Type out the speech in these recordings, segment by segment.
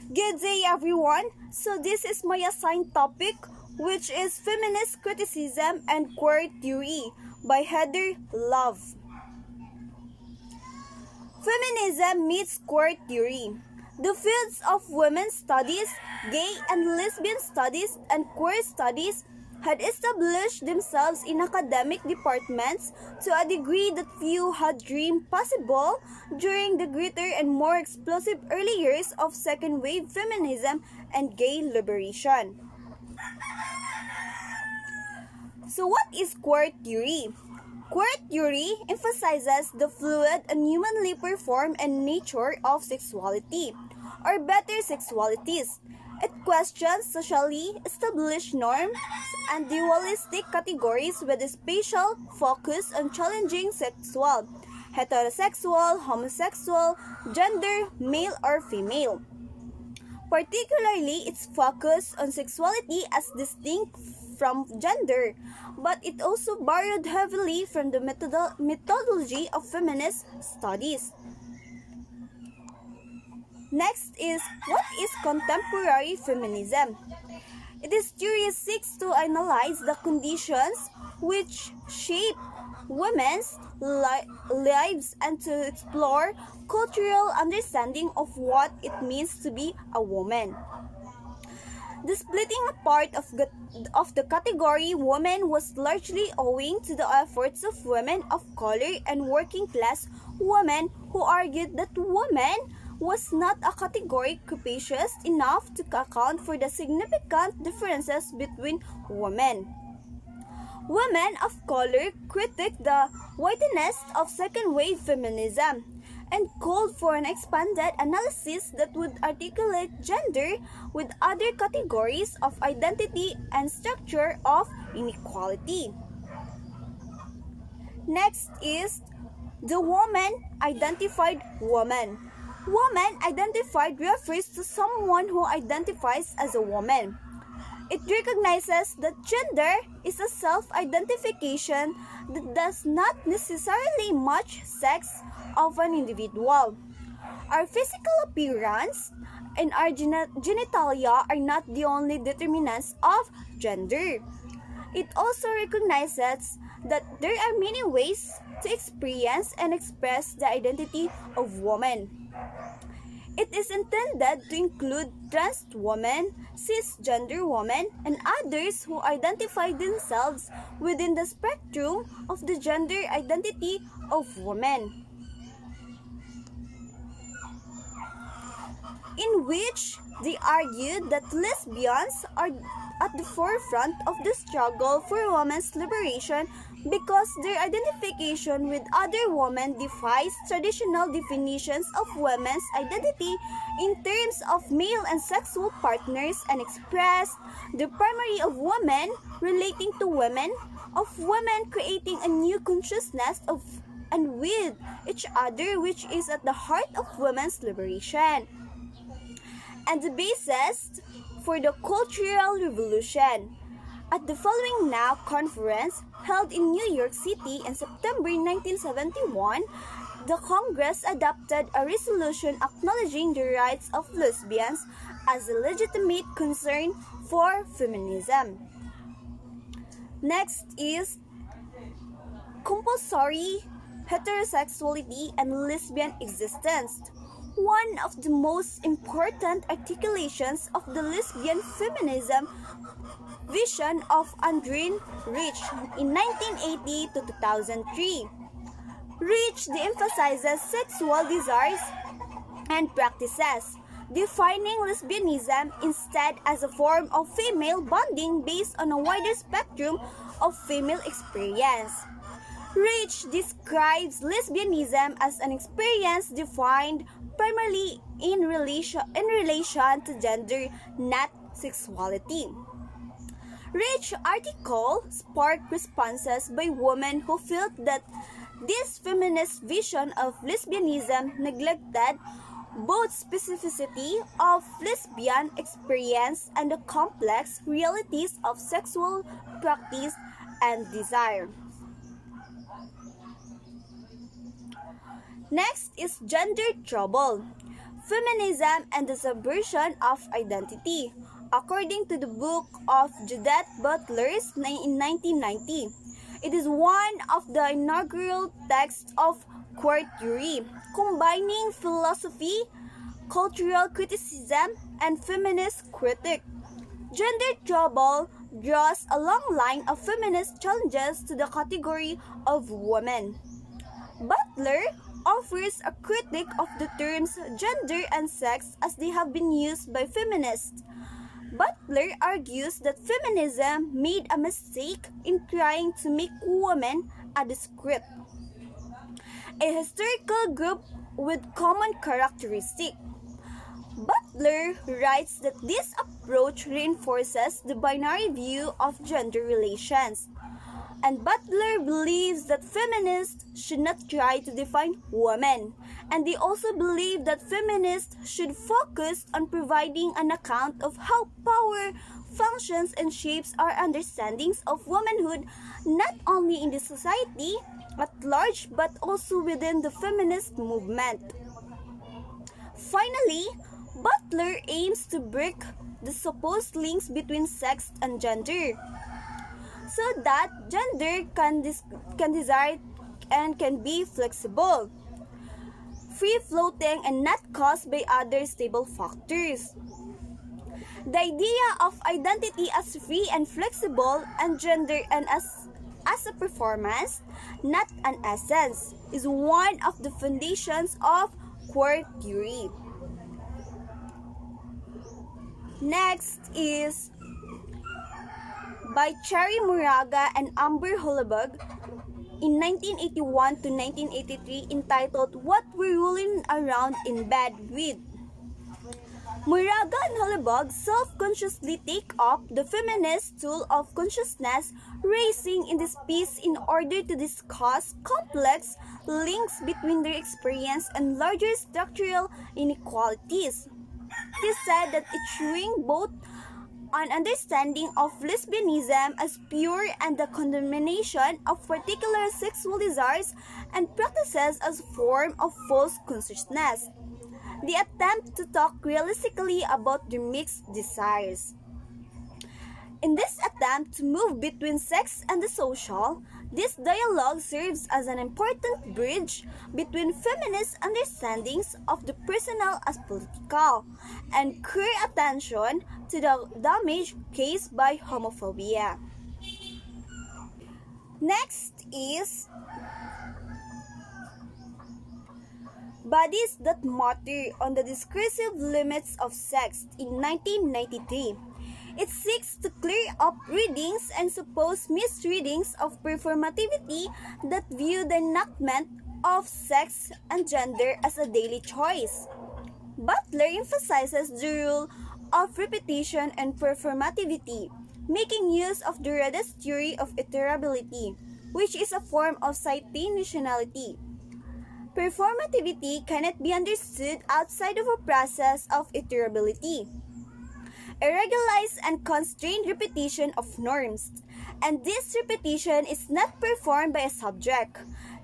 Good day, everyone. So this is my assigned topic, which is Feminist Criticism and Queer Theory by Heather Love. Feminism meets queer theory. The fields of women's studies, gay and lesbian studies, and queer studies had established themselves in academic departments to a degree that few had dreamed possible during the greater and more explosive early years of second-wave feminism and gay liberation. So what is queer theory? Queer theory emphasizes the fluid and humanly performed and nature of sexuality, or better sexualities. It questions socially established norms and dualistic categories with a special focus on challenging sexual, heterosexual, homosexual, gender, male or female. Particularly, its focus on sexuality as distinct from gender, but it also borrowed heavily from the methodology of feminist studies. Next is, what is contemporary feminism? Its theory seeks to analyze the conditions which shape women's lives and to explore cultural understanding of what it means to be a woman. The splitting apart of the category woman was largely owing to the efforts of women of color and working class women who argued that woman was not a category capacious enough to account for the significant differences between women. Women of color critiqued the whiteness of second-wave feminism and called for an expanded analysis that would articulate gender with other categories of identity and structure of inequality. Next is the woman-identified woman. Woman identified refers to someone who identifies as a woman. It recognizes that gender is a self-identification that does not necessarily match sex of an individual. Our physical appearance and our genitalia are not the only determinants of gender. It also recognizes that there are many ways to experience and express the identity of woman. It is intended to include trans women, cisgender women, and others who identify themselves within the spectrum of the gender identity of women, in which they argued that lesbians are at the forefront of the struggle for women's liberation because their identification with other women defies traditional definitions of women's identity in terms of male and sexual partners and express the primary of women relating to women, of women creating a new consciousness of and with each other, which is at the heart of women's liberation and the basis for the Cultural Revolution. At the following NOW conference held in New York City in September 1971, the Congress adopted a resolution acknowledging the rights of lesbians as a legitimate concern for feminism. Next is compulsory heterosexuality and lesbian existence. One of the most important articulations of the lesbian feminism vision of Andreen Rich in 1980 to 2003. Rich de-emphasizes sexual desires and practices, defining lesbianism instead as a form of female bonding based on a wider spectrum of female experience. Rich describes lesbianism as an experience defined primarily in relation to gender, not sexuality. Rich article sparked responses by women who felt that this feminist vision of lesbianism neglected both specificity of lesbian experience and the complex realities of sexual practice and desire. Next is gender trouble. Feminism and the Subversion of Identity, according to the book of Judith Butler's in 1990. It is one of the inaugural texts of queer theory, combining philosophy, cultural criticism, and feminist critique. Gender trouble draws a long line of feminist challenges to the category of women. Butler offers a critique of the terms gender and sex as they have been used by feminists. Butler argues that feminism made a mistake in trying to make women a discrete, a historical group with common characteristics. Butler writes that this approach reinforces the binary view of gender relations. And Butler believes that feminists should not try to define women, and they also believe that feminists should focus on providing an account of how power functions and shapes our understandings of womanhood not only in the society at large but also within the feminist movement. Finally, Butler aims to break the supposed links between sex and gender, so that gender can desire and can be flexible, free-floating, and not caused by other stable factors. The idea of identity as free and flexible and gender and as a performance, not an essence, is one of the foundations of queer theory. Next is by Cherry Moraga and Amber Hollebug in 1981 to 1983, entitled What We're Rolling Around in Bed With. Moraga and Hollebug self-consciously take up the feminist tool of consciousness raising in this piece in order to discuss complex links between their experience and larger structural inequalities. It is said that eschewing both an understanding of lesbianism as pure and the condemnation of particular sexual desires and practices as a form of false consciousness. They attempt to talk realistically about their mixed desires. In this attempt to move between sex and the social, this dialogue serves as an important bridge between feminist understandings of the personal as political and queer attention to the damage caused by homophobia. Next is Bodies That Matter on the Discursive Limits of Sex in 1993. It seeks to clear up readings and supposed misreadings of performativity that view the enactment of sex and gender as a daily choice. Butler emphasizes the rule of repetition and performativity, making use of Derrida's theory of iterability, which is a form of simultaneity. Performativity cannot be understood outside of a process of iterability, a regularized and constrained repetition of norms, and this repetition is not performed by a subject.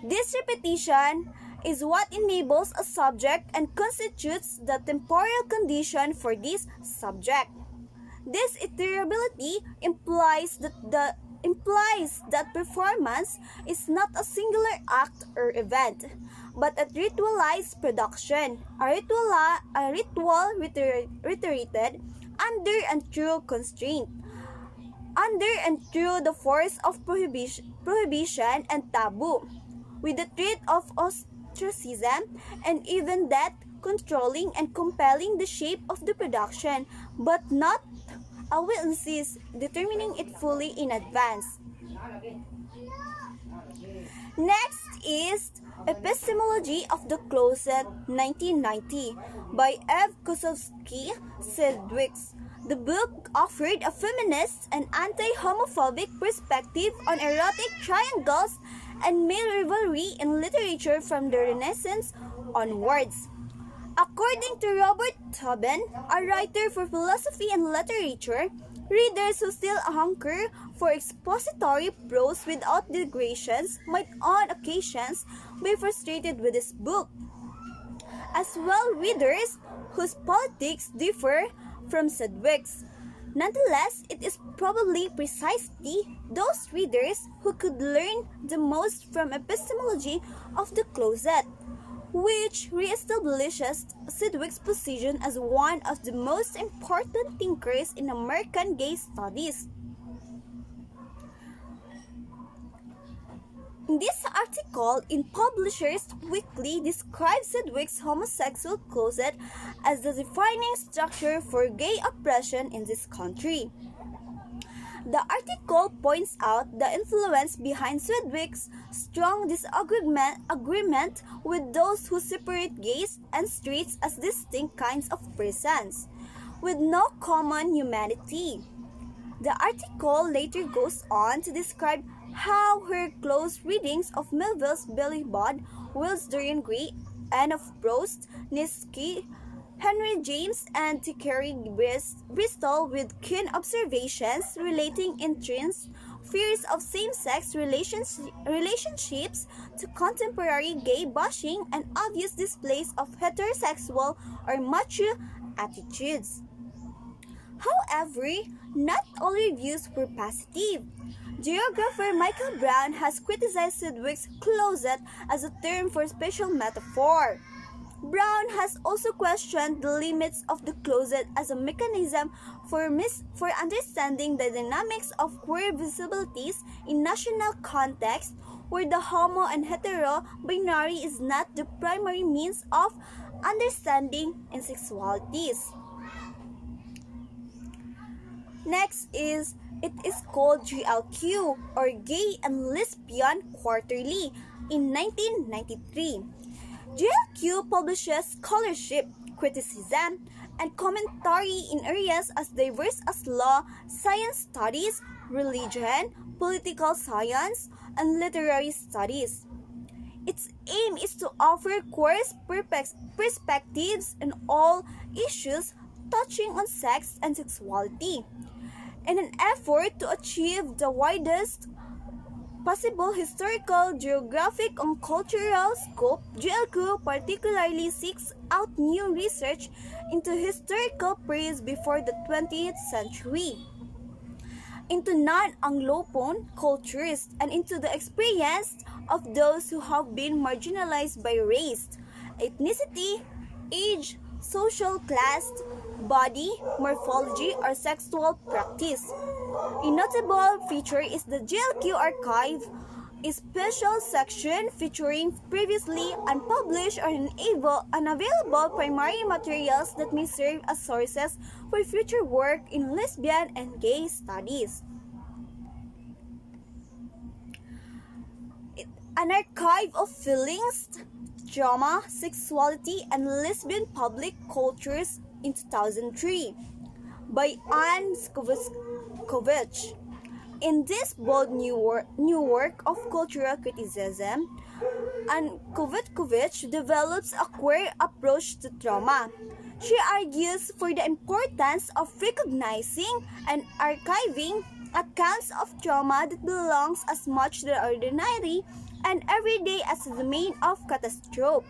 This repetition is what enables a subject and constitutes the temporal condition for this subject. This iterability implies that performance is not a singular act or event, but a ritualized production, a ritual reiterated under and through constraint, under and through the force of prohibition and taboo, with the threat of ostracism and even death, controlling and compelling the shape of the production, but not, I will insist, determining it fully in advance. Next is Epistemology of the Closet, 1990, by Ev Kosowski-Sedgwick. The book offered a feminist and anti-homophobic perspective on erotic triangles and male rivalry in literature from the Renaissance onwards. According to Robert Tobin, a writer for philosophy and literature, readers who still hunker for expository prose without digressions might on occasions be frustrated with this book. As well, readers whose politics differ from Sedgwick's. Nonetheless, it is probably precisely those readers who could learn the most from Epistemology of the Closet, which reestablishes Sedgwick's position as one of the most important thinkers in American gay studies. This article in Publishers Weekly describes Sedgwick's homosexual closet as the defining structure for gay oppression in this country. The article points out the influence behind Sedgwick's strong disagreement with those who separate gays and straights as distinct kinds of persons, with no common humanity. The article later goes on to describe how her close readings of Melville's Billy Budd, Will's Dorian Gray, and of Proust, Nietzsche, Henry James, and Thackeray Bristol with keen observations relating intense fears of same-sex relationships to contemporary gay bashing and obvious displays of heterosexual or macho attitudes. However, not all reviews were positive. Geographer Michael Brown has criticized Sedgwick's closet as a term for special metaphor. Brown has also questioned the limits of the closet as a mechanism for understanding the dynamics of queer visibilities in national context where the homo and hetero binary is not the primary means of understanding in sexualities. Next is, it is called GLQ, or Gay and Lesbian Quarterly, in 1993. GLQ publishes scholarship, criticism, and commentary in areas as diverse as law, science studies, religion, political science, and literary studies. Its aim is to offer queer perspectives on all issues touching on sex and sexuality. In an effort to achieve the widest possible historical, geographic, and cultural scope, GLQ particularly seeks out new research into historical periods before the 20th century, into non-Anglophone cultures, and into the experience of those who have been marginalized by race, ethnicity, age, social class, body, morphology, or sexual practice. A notable feature is the GLQ Archive, a special section featuring previously unpublished or unavailable primary materials that may serve as sources for future work in lesbian and gay studies. An archive of feelings, trauma, sexuality, and lesbian public cultures in 2003 by Anne Skovich. In this bold new work of cultural criticism, Anne Skovich develops a queer approach to trauma. She argues for the importance of recognizing and archiving accounts of trauma that belongs as much to the ordinary and everyday as the domain of catastrophe.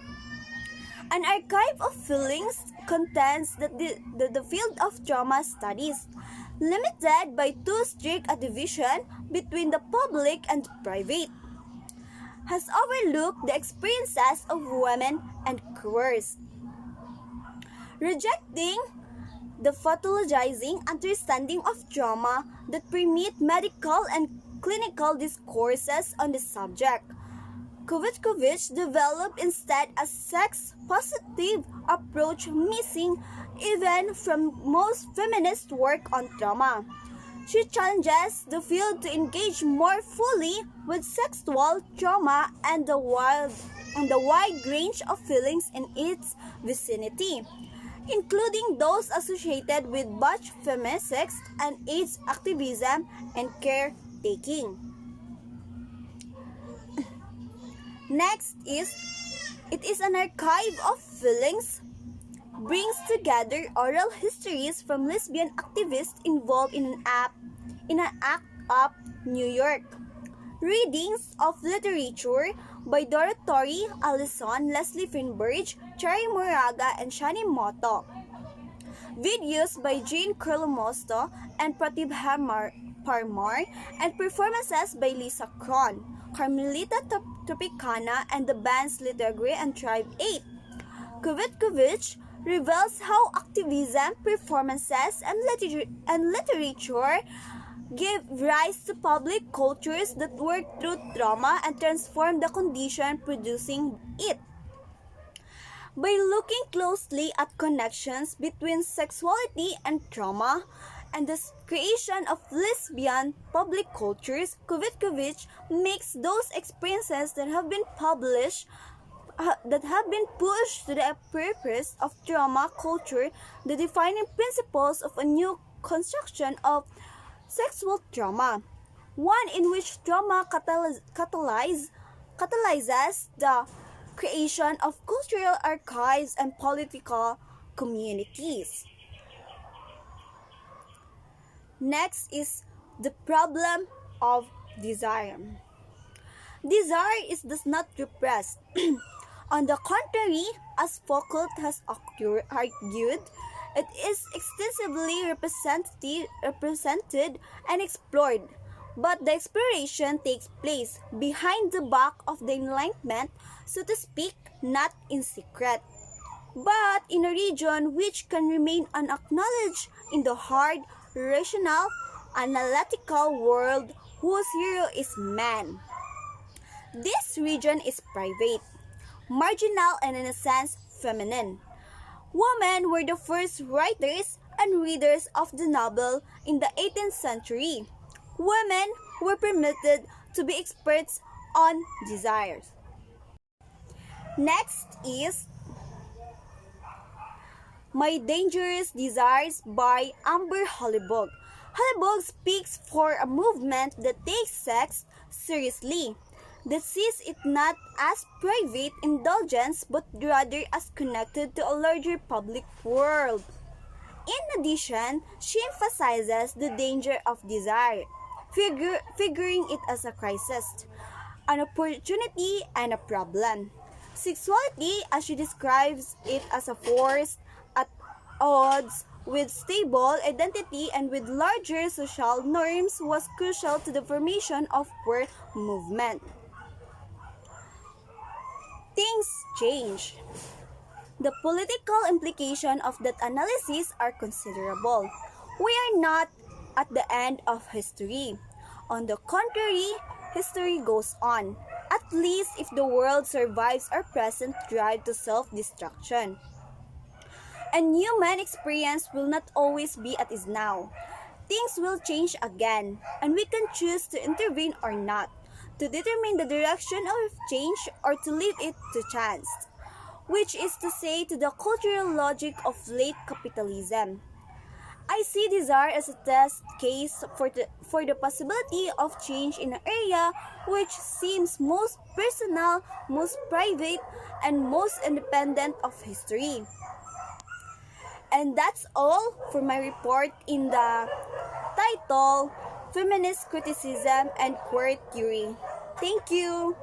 An archive of feelings contends that the field of trauma studies, limited by too strict a division between the public and the private, has overlooked the experiences of women and queers, rejecting the pathologizing understanding of trauma that permit medical and clinical discourses on the subject. Skovich developed instead a sex-positive approach missing even from most feminist work on trauma. She challenges the field to engage more fully with sexual trauma and the wide range of feelings in its vicinity, including those associated with butch femicides and AIDS activism and caretaking. Next is, it is an archive of feelings, brings together oral histories from lesbian activists involved in an ACT UP New York, readings of literature by Dorothy Allison, Leslie Finberg, Cherry Moraga, and Shani Moto. Videos by Jane Curlomosto and Pratibha Parmar, and performances by Lisa Cron, Carmelita Tropicana, and the bands Liturgy and Tribe 8. Kuvitkovich reveals how activism, performances, and literature gave rise to public cultures that work through trauma and transform the condition producing it. By looking closely at connections between sexuality and trauma and the creation of lesbian public cultures, Kuvitkovich makes those experiences that have been pushed to the purpose of trauma culture the defining principles of a new construction of sexual trauma, one in which trauma catalyzes the creation of cultural archives and political communities. Next is the problem of desire. Desire does not repress. On the contrary, as Foucault has argued, it is extensively represented and explored, but the exploration takes place behind the back of the Enlightenment, so to speak, not in secret, but in a region which can remain unacknowledged in the hard, rational, analytical world whose hero is man. This region is private, marginal, and in a sense feminine. Women were the first writers and readers of the novel in the 18th century. Women were permitted to be experts on desires. Next is My Dangerous Desires by Amber Hollybook. Hollybook speaks for a movement that takes sex seriously, that sees it not as private indulgence but rather as connected to a larger public world. In addition, she emphasizes the danger of desire, figuring it as a crisis, an opportunity, and a problem. Sexuality, as she describes it as a force at odds with stable identity and with larger social norms, was crucial to the formation of queer movement. Things change. The political implications of that analysis are considerable. We are not at the end of history. On the contrary, history goes on, at least if the world survives our present drive to self-destruction. And human experience will not always be as it is now. Things will change again, and we can choose to intervene or not, to determine the direction of change or to leave it to chance, which is to say to the cultural logic of late capitalism. I see desire as a test case for the possibility of change in an area which seems most personal, most private, and most independent of history. And that's all for my report in the title, Feminist Criticism and Queer Theory. Thank you!